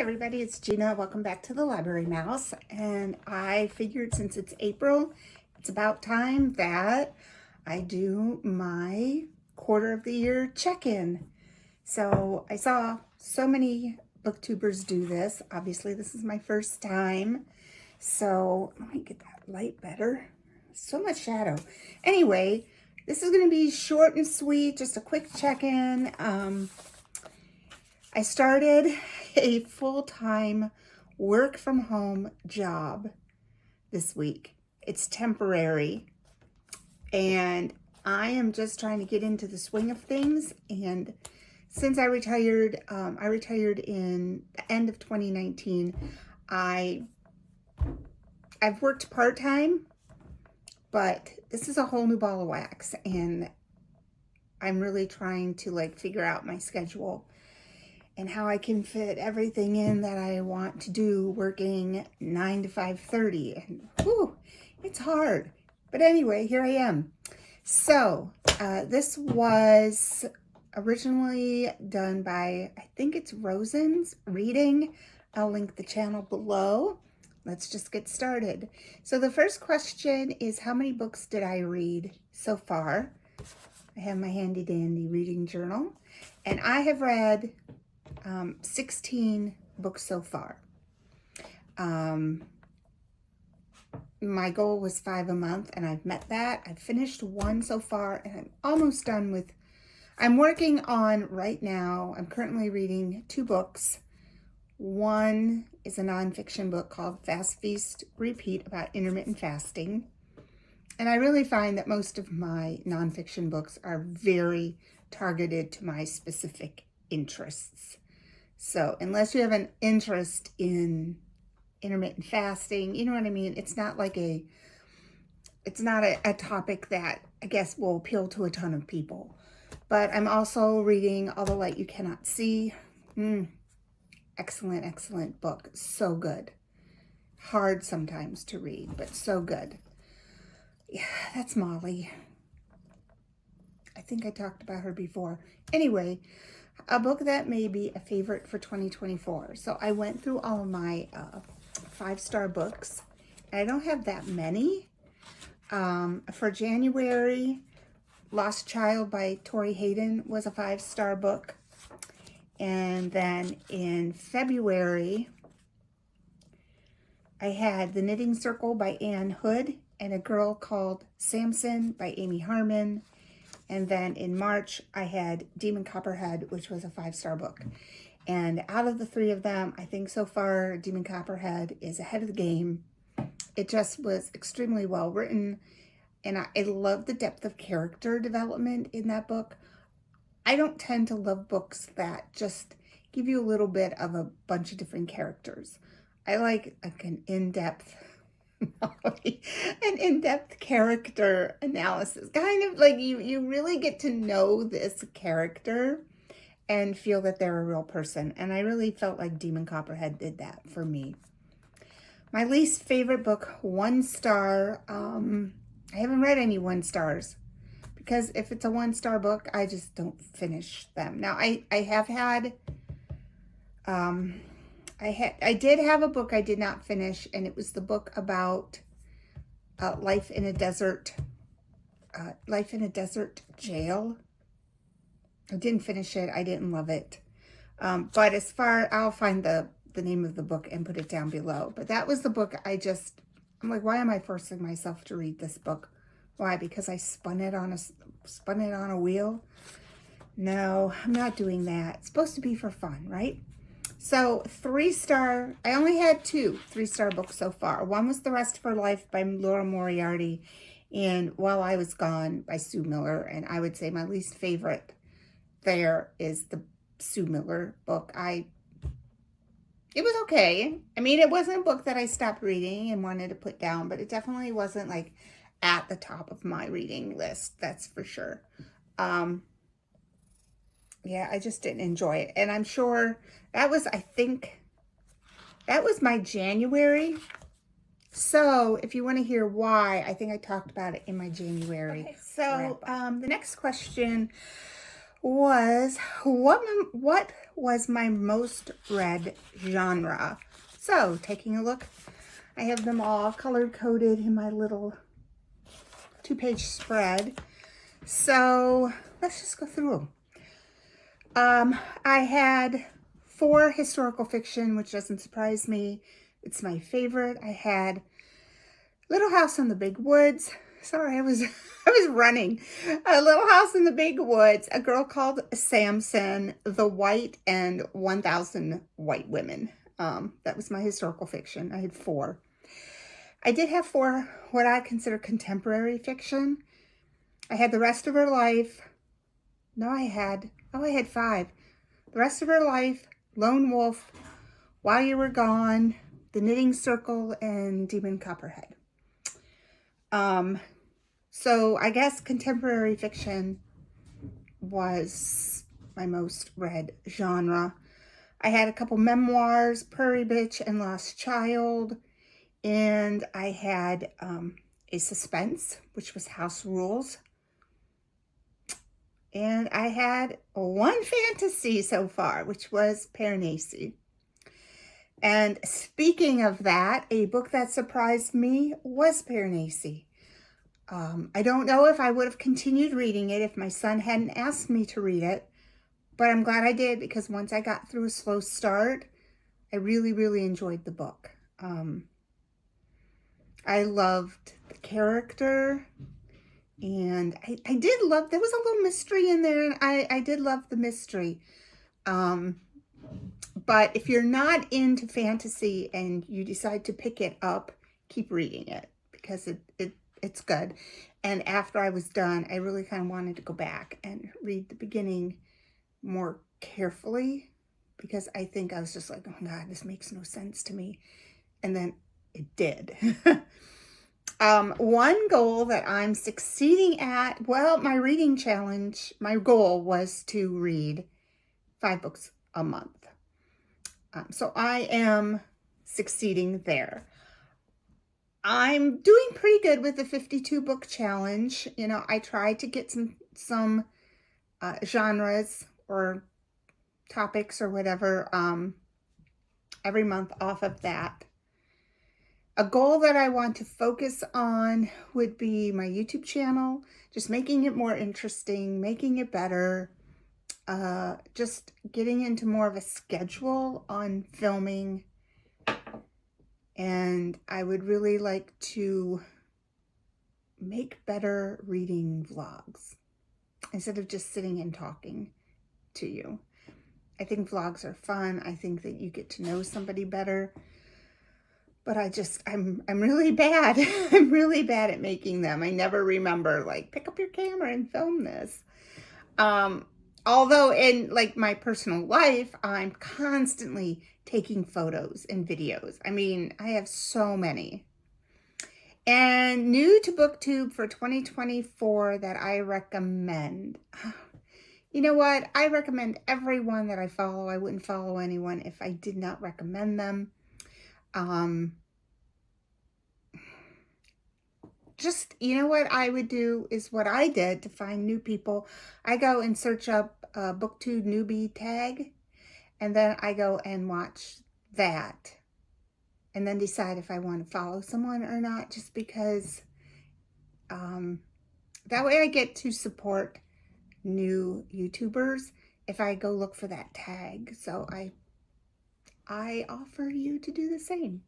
everybody, it's Gina. Welcome back to the Library Mouse. And I figured since it's April, it's about time that I do my quarter of the year check-in. So I saw so many booktubers do this. Obviously, this is my first time. So let me get that light better. So much shadow. Anyway, this is going to be short and sweet, just a quick check-in. I started a full-time work-from-home job this week. It's temporary, and I am just trying to get into the swing of things. And since I retired in the end of 2019, I've worked part-time, but this is a whole new ball of wax, and I'm really trying to figure out my schedule and how I can fit everything in that I want to do working 9 to 5:30. And whew, it's hard. But anyway, here I am. So this was originally done by, I think it's Rosen's Reading. I'll link the channel below. Let's just get started. So the first question is, how many books did I read so far? I have my handy dandy reading journal, and I have read 16 books so far. My goal was 5 a month, and I've met that. I've finished 1 so far, and I'm almost done with, I'm working on right now, I'm currently reading 2 books. One is a nonfiction book called Fast Feast Repeat about intermittent fasting. And I really find that most of my nonfiction books are very targeted to my specific interests. So unless you have an interest in intermittent fasting, you know what I mean? It's not a topic that I guess will appeal to a ton of people. But I'm also reading All the Light You Cannot See. Excellent, excellent book. So good. Hard sometimes to read, but so good. Yeah, that's Molly. I think I talked about her before. Anyway, a book that may be a favorite for 2024. So I went through all of my 5-star books. I don't have that many. For January, Lost Child by Tori Hayden was a 5-star book. And then in February, I had The Knitting Circle by Anne Hood and A Girl Called Samson by Amy Harmon. And then in March, I had Demon Copperhead, which was a 5-star book. And out of the 3 of them, I think so far Demon Copperhead is ahead of the game. It just was extremely well written. And I love the depth of character development in that book. I don't tend to love books that just give you a little bit of a bunch of different characters. I like an in-depth character analysis. Kind of like you really get to know this character and feel that they're a real person. And I really felt like Demon Copperhead did that for me. My least favorite book, 1 star. I haven't read any 1 stars. Because if it's a 1-star book, I just don't finish them. Now, I have had, I did have a book I did not finish, and it was the book about life in a desert jail. I didn't finish it. I didn't love it. But I'll find the name of the book and put it down below. But that was the book I'm like, why am I forcing myself to read this book? Why? Because I spun it on a wheel? No, I'm not doing that. It's supposed to be for fun, right? So 3-star, I only had 2 3-star books so far. One was The Rest of Her Life by Laura Moriarty and While I Was Gone by Sue Miller. And I would say my least favorite there is the Sue Miller book. It was okay. I mean, it wasn't a book that I stopped reading and wanted to put down, but it definitely wasn't at the top of my reading list, that's for sure. Yeah, I just didn't enjoy it. And I'm sure that was my January. So if you want to hear why, I think I talked about it in my January. Okay, so the next question was what was my most read genre. So, taking a look, I have them all color-coded in my little 2-page spread. So, let's just go through them. I had 4 historical fiction, which doesn't surprise me. It's my favorite. I had Little House in the Big Woods. Sorry, I was running. A Little House in the Big Woods, A Girl Called Samson, The White, and 1,000 White Women. That was my historical fiction. I had 4. I did have 4 what I consider contemporary fiction. I had The Rest of Her Life. No, I had 5. The Rest of Her Life, Lone Wolf, While You Were Gone, The Knitting Circle, and Demon Copperhead. So I guess contemporary fiction was my most read genre. I had a couple memoirs, Prairie Bitch and Lost Child, and I had a suspense, which was House Rules. And I had 1 fantasy so far, which was Piranesi. And speaking of that, a book that surprised me was Piranesi. I don't know if I would have continued reading it if my son hadn't asked me to read it, but I'm glad I did, because once I got through a slow start, I really, really enjoyed the book. I loved the character, and I did love, there was a little mystery in there, and I did love the mystery. But if you're not into fantasy and you decide to pick it up, keep reading it, because it's good. And after I was done, I really kind of wanted to go back and read the beginning more carefully, because I think I was just like, oh my God, this makes no sense to me. And then it did. One goal that I'm succeeding at, well, my reading challenge, my goal was to read 5 books a month. So I am succeeding there. I'm doing pretty good with the 52 book challenge. You know, I try to get some genres or topics or whatever every month off of that. A goal that I want to focus on would be my YouTube channel, just making it more interesting, making it better, just getting into more of a schedule on filming. And I would really like to make better reading vlogs instead of just sitting and talking to you. I think vlogs are fun. I think that you get to know somebody better. But I'm really bad. I'm really bad at making them. I never remember, like, pick up your camera and film this. Although in, like, my personal life, I'm constantly taking photos and videos. I mean, I have so many. And new to Booktube for 2024 that I recommend. You know what? I recommend everyone that I follow. I wouldn't follow anyone if I did not recommend them. Just, you know what I would do is what I did to find new people. I go and search up Booktube newbie tag, and then I go and watch that, and then decide if I want to follow someone or not, just because that way I get to support new YouTubers if I go look for that tag. So I offer you to do the same.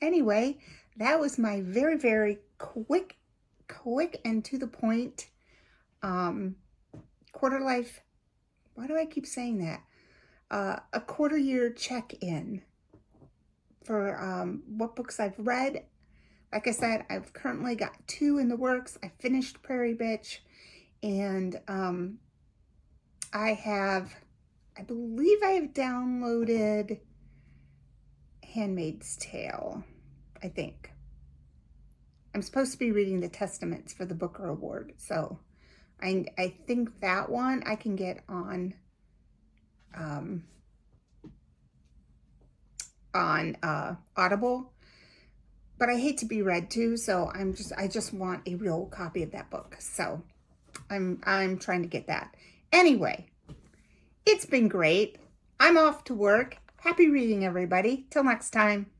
Anyway, that was my very, very quick and to the point quarter life. Why do I keep saying that? A quarter year check-in for what books I've read. Like I said, I've currently got 2 in the works. I finished Prairie Bitch, and I believe I have downloaded Handmaid's Tale, I think. I'm supposed to be reading the Testaments for the Booker Award, so I think that one I can get on Audible, but I hate to be read to, so I just want a real copy of that book. So I'm trying to get that. Anyway, It's been great. I'm off to work. Happy reading, everybody. Till next time.